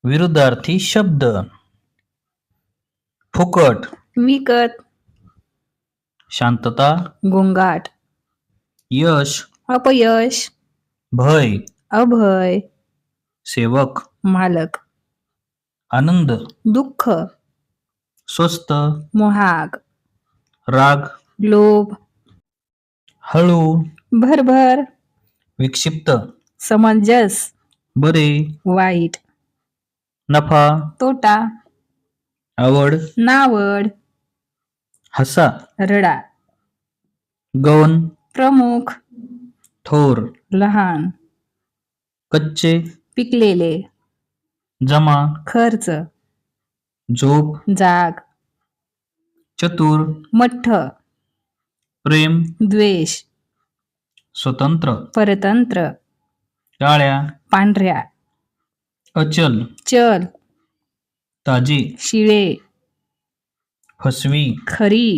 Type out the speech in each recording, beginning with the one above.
विरुद्धार्थी शब्द. फुकट, विकत, शांतता, गोंगाट, यश, अपयश, भय, अभय, सेवक, मालक, आनंद, दुःख, स्वस्त, मोहाग, राग, लोभ, हळू, भरभर, विक्षिप्त, समंजस, बरे, वाईट, नफा, तोटा, आवड, नावड, हसा, रडा, गौण, प्रमुख, थोर, लहान, कच्चे, पिकलेले, जमा, खर्च, झोप, जाग, चतुर, मठ्ठ, प्रेम, द्वेष, स्वतंत्र, परतंत्र, काळ्या, पांढऱ्या, अचल, चल, ताजे, शिळे, फसवी, खरी,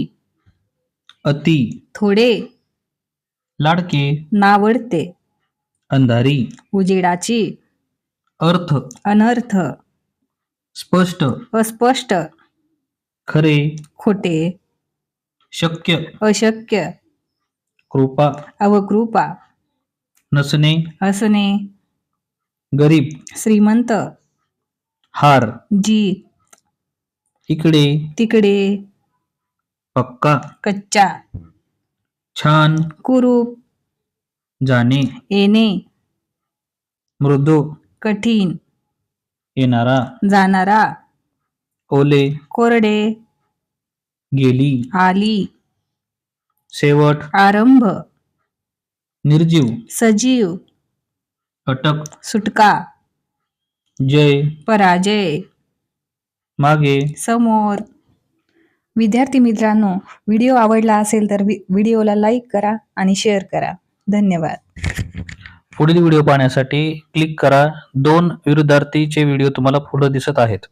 अति, थोडे, लाडके, नावडते, अंधारी, उजेडाची, अर्थ, अनर्थ, स्पष्ट, अस्पष्ट, खरे, खोटे, शक्य, अशक्य, कृपा, अवकृपा, नसणे, असणे, गरीब, श्रीमंत, हार, जीत, इकडे, तिकडे, पक्का, कच्चा, छान, कुरूप, जाणे, येणे, मृदू, कठीण, येणारा, जाणारा, ओले, कोरडे, गेली, आली, शेवट, आरंभ, निर्जीव, सजीव, अटक, सुटका, जय, पराजय, मागे. समोर. विद्यार्थी मित्रांनो, व्हिडिओ आवडला असेल तर व्हिडिओला लाईक करा आणि शेअर करा. धन्यवाद. पुढील व्हिडिओ पाहण्यासाठी क्लिक करा. 2 विरुद्धार्थीचे व्हिडिओ तुम्हाला पुढे दिसत आहेत.